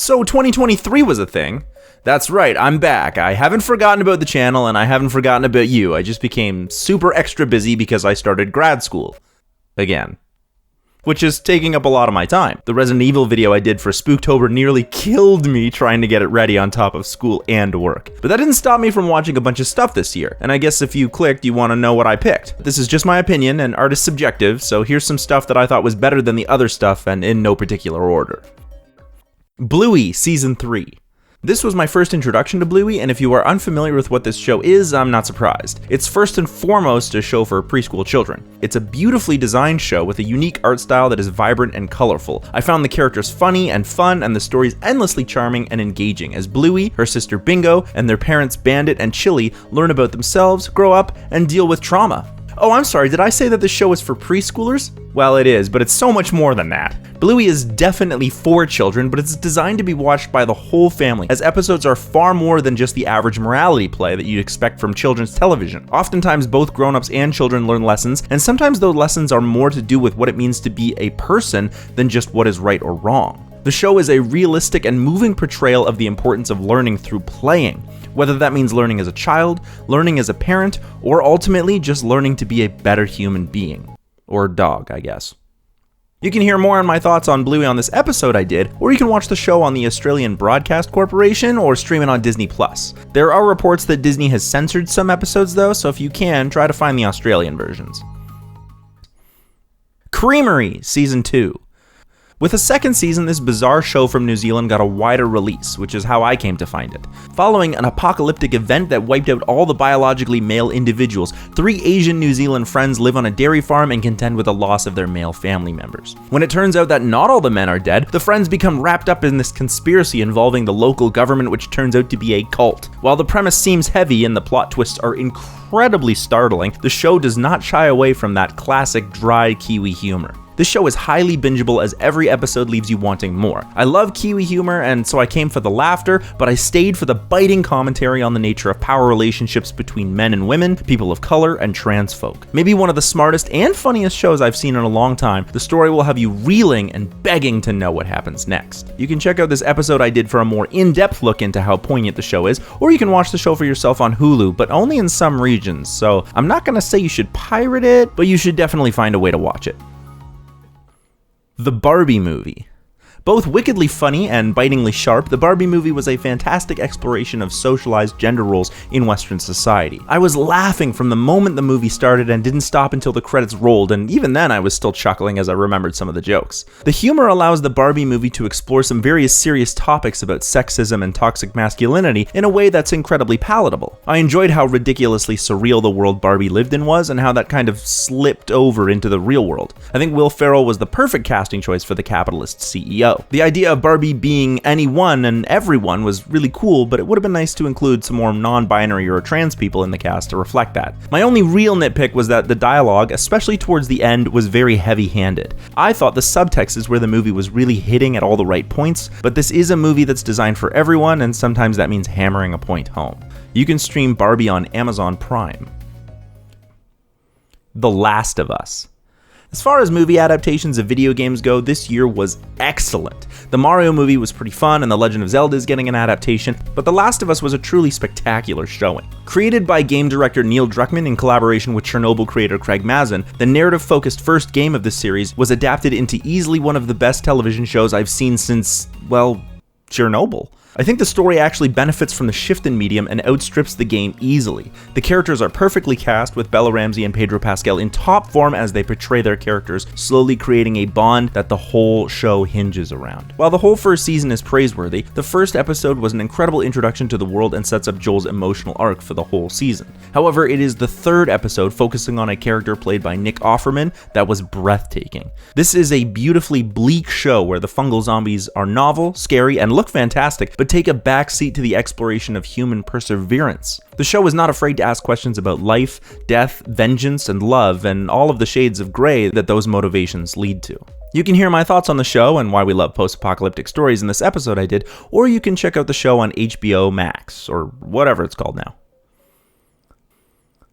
So 2023 was a thing. That's right, I'm back. I haven't forgotten about the channel and I haven't forgotten about you. I just became super extra busy because I started grad school. Again. Which is taking up a lot of my time. The Resident Evil video I did for Spooktober nearly killed me trying to get it ready on top of school and work. But that didn't stop me from watching a bunch of stuff this year, and I guess if you clicked, you want to know what I picked. This is just my opinion, and art is subjective, so here's some stuff that I thought was better than the other stuff, and in no particular order. Bluey Season 3. This was my first introduction to Bluey, and if you are unfamiliar with what this show is, I'm not surprised. It's first and foremost a show for preschool children. It's a beautifully designed show with a unique art style that is vibrant and colorful. I found the characters funny and fun, and the stories endlessly charming and engaging as Bluey, her sister Bingo, and their parents Bandit and Chili learn about themselves, grow up, and deal with trauma. Oh, I'm sorry, did I say that the show is for preschoolers? Well, it is, but it's so much more than that. Bluey is definitely for children, but it's designed to be watched by the whole family, as episodes are far more than just the average morality play that you'd expect from children's television. Oftentimes, both grown-ups and children learn lessons, and sometimes those lessons are more to do with what it means to be a person than just what is right or wrong. The show is a realistic and moving portrayal of the importance of learning through playing, whether that means learning as a child, learning as a parent, or ultimately just learning to be a better human being. Or dog, I guess. You can hear more on my thoughts on Bluey on this episode I did, or you can watch the show on the Australian Broadcast Corporation or stream it on Disney+. There are reports that Disney has censored some episodes though, so if you can, try to find the Australian versions. Creamarie Season 2. With a second season, this bizarre show from New Zealand got a wider release, which is how I came to find it. Following an apocalyptic event that wiped out all the biologically male individuals, 3 Asian New Zealand friends live on a dairy farm and contend with the loss of their male family members. When it turns out that not all the men are dead, the friends become wrapped up in this conspiracy involving the local government, which turns out to be a cult. While the premise seems heavy and the plot twists are incredibly startling, the show does not shy away from that classic dry Kiwi humor. This show is highly bingeable as every episode leaves you wanting more. I love Kiwi humor, and so I came for the laughter, but I stayed for the biting commentary on the nature of power relationships between men and women, people of color, and trans folk. Maybe one of the smartest and funniest shows I've seen in a long time, the story will have you reeling and begging to know what happens next. You can check out this episode I did for a more in-depth look into how poignant the show is, or you can watch the show for yourself on Hulu, but only in some regions, so I'm not gonna say you should pirate it, but you should definitely find a way to watch it. The Barbie movie. Both wickedly funny and bitingly sharp, the Barbie movie was a fantastic exploration of socialized gender roles in Western society. I was laughing from the moment the movie started and didn't stop until the credits rolled, and even then I was still chuckling as I remembered some of the jokes. The humor allows the Barbie movie to explore some very serious topics about sexism and toxic masculinity in a way that's incredibly palatable. I enjoyed how ridiculously surreal the world Barbie lived in was, and how that kind of slipped over into the real world. I think Will Ferrell was the perfect casting choice for the capitalist CEO. The idea of Barbie being anyone and everyone was really cool, but it would have been nice to include some more non-binary or trans people in the cast to reflect that. My only real nitpick was that the dialogue, especially towards the end, was very heavy-handed. I thought the subtext is where the movie was really hitting at all the right points, but this is a movie that's designed for everyone, and sometimes that means hammering a point home. You can stream Barbie on Amazon Prime. The Last of Us. As far as movie adaptations of video games go, this year was excellent. The Mario movie was pretty fun, and The Legend of Zelda is getting an adaptation, but The Last of Us was a truly spectacular showing. Created by game director Neil Druckmann in collaboration with Chernobyl creator Craig Mazin, the narrative-focused first game of this series was adapted into easily one of the best television shows I've seen since, well, Chernobyl. I think the story actually benefits from the shift in medium and outstrips the game easily. The characters are perfectly cast, with Bella Ramsey and Pedro Pascal in top form as they portray their characters, slowly creating a bond that the whole show hinges around. While the whole first season is praiseworthy, the first episode was an incredible introduction to the world and sets up Joel's emotional arc for the whole season. However, it is the third episode, focusing on a character played by Nick Offerman, that was breathtaking. This is a beautifully bleak show where the fungal zombies are novel, scary, and look fantastic, but take a backseat to the exploration of human perseverance. The show is not afraid to ask questions about life, death, vengeance, and love, and all of the shades of gray that those motivations lead to. You can hear my thoughts on the show and why we love post-apocalyptic stories in this episode I did, or you can check out the show on HBO Max, or whatever it's called now.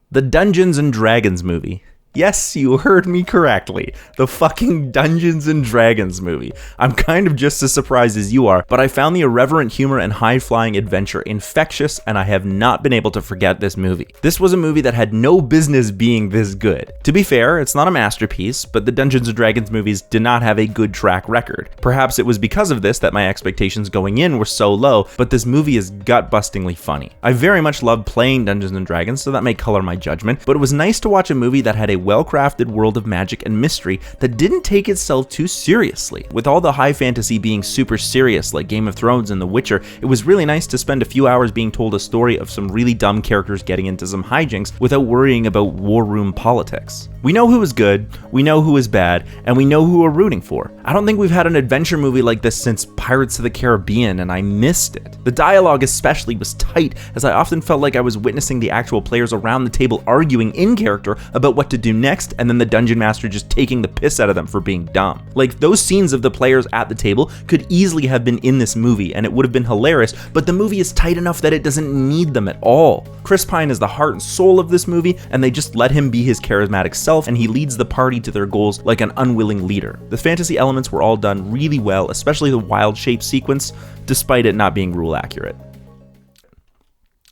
The Dungeons and Dragons movie. Yes, you heard me correctly. The fucking Dungeons and Dragons movie. I'm kind of just as surprised as you are, but I found the irreverent humor and high-flying adventure infectious, and I have not been able to forget this movie. This was a movie that had no business being this good. To be fair, it's not a masterpiece, but the Dungeons and Dragons movies did not have a good track record. Perhaps it was because of this that my expectations going in were so low, but this movie is gut-bustingly funny. I very much loved playing Dungeons and Dragons, so that may color my judgment, but it was nice to watch a movie that had a well-crafted world of magic and mystery that didn't take itself too seriously. With all the high fantasy being super serious like Game of Thrones and The Witcher, it was really nice to spend a few hours being told a story of some really dumb characters getting into some hijinks without worrying about war room politics. We know who is good, we know who is bad, and we know who we're rooting for. I don't think we've had an adventure movie like this since Pirates of the Caribbean, and I missed it. The dialogue especially was tight, as I often felt like I was witnessing the actual players around the table arguing in character about what to do next, and then the dungeon master just taking the piss out of them for being dumb. Like, those scenes of the players at the table could easily have been in this movie, and it would have been hilarious, but the movie is tight enough that it doesn't need them at all. Chris Pine is the heart and soul of this movie, and they just let him be his charismatic self, and he leads the party to their goals like an unwilling leader. The fantasy elements were all done really well, especially the wild shape sequence, despite it not being rule accurate.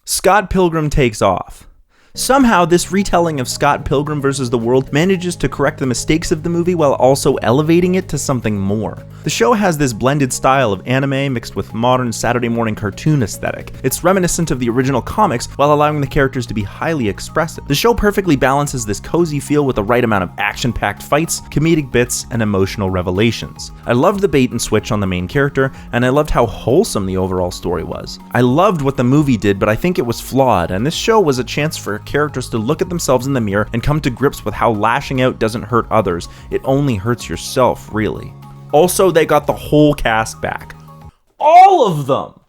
Scott Pilgrim takes off. Somehow, this retelling of Scott Pilgrim vs. the World manages to correct the mistakes of the movie while also elevating it to something more. The show has this blended style of anime mixed with modern Saturday morning cartoon aesthetic. It's reminiscent of the original comics while allowing the characters to be highly expressive. The show perfectly balances this cozy feel with the right amount of action-packed fights, comedic bits, and emotional revelations. I loved the bait and switch on the main character, and I loved how wholesome the overall story was. I loved what the movie did, but I think it was flawed, and this show was a chance for characters to look at themselves in the mirror and come to grips with how lashing out doesn't hurt others, it only hurts yourself, really. Also, they got the whole cast back. All of them!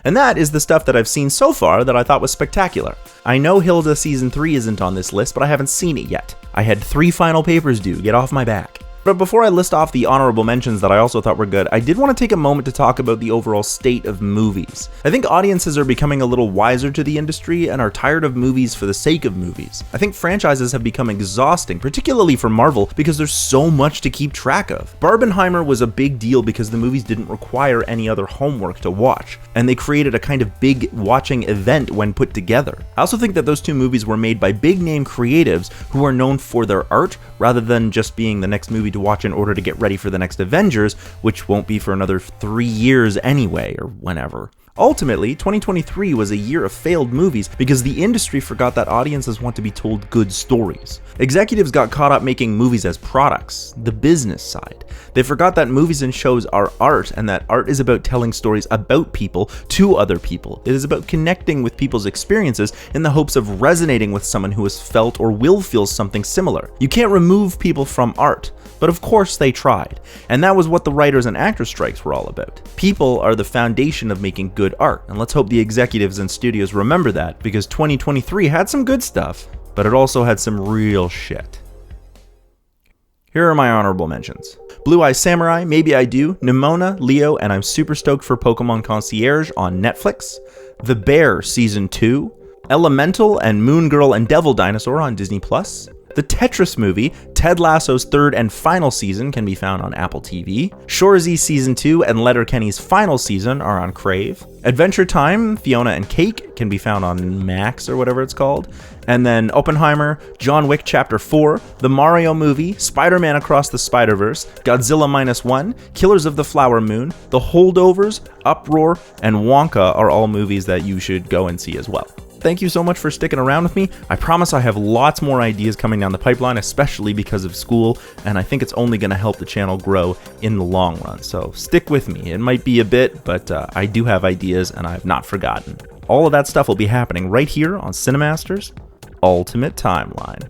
And that is the stuff that I've seen so far that I thought was spectacular. I know Hilda Season 3 isn't on this list, but I haven't seen it yet. I had 3 final papers due, get off my back. But before I list off the honorable mentions that I also thought were good, I did want to take a moment to talk about the overall state of movies. I think audiences are becoming a little wiser to the industry and are tired of movies for the sake of movies. I think franchises have become exhausting, particularly for Marvel, because there's so much to keep track of. Barbenheimer was a big deal because the movies didn't require any other homework to watch, and they created a kind of big watching event when put together. I also think that those 2 movies were made by big name creatives who are known for their art rather than just being the next movie to watch in order to get ready for the next Avengers, which won't be for another 3 years anyway, or whenever. Ultimately, 2023 was a year of failed movies because the industry forgot that audiences want to be told good stories. Executives got caught up making movies as products, the business side. They forgot that movies and shows are art, and that art is about telling stories about people to other people. It is about connecting with people's experiences in the hopes of resonating with someone who has felt or will feel something similar. You can't remove people from art, but of course they tried, and that was what the writers and actors strikes were all about. People are the foundation of making good art, and let's hope the executives and studios remember that, because 2023 had some good stuff, but it also had some real shit. Here are my honorable mentions. Blue Eye Samurai, Maybe I Do, Nimona, Leo, and I'm super stoked for Pokemon Concierge on Netflix, The Bear Season 2, Elemental and Moon Girl and Devil Dinosaur on Disney+, the Tetris movie, Ted Lasso's 3rd and final season, can be found on Apple TV. Shorzy Season 2 and Letterkenny's final season are on Crave. Adventure Time, Fiona and Cake, can be found on Max or whatever it's called. And then Oppenheimer, John Wick Chapter 4, the Mario movie, Spider-Man Across the Spider-Verse, Godzilla -1, Killers of the Flower Moon, The Holdovers, Uproar, and Wonka are all movies that you should go and see as well. Thank you so much for sticking around with me. I promise I have lots more ideas coming down the pipeline, especially because of school, and I think it's only going to help the channel grow in the long run. So stick with me. It might be a bit, but I do have ideas and I've not forgotten. All of that stuff will be happening right here on Cinemasters Ultimate Timeline.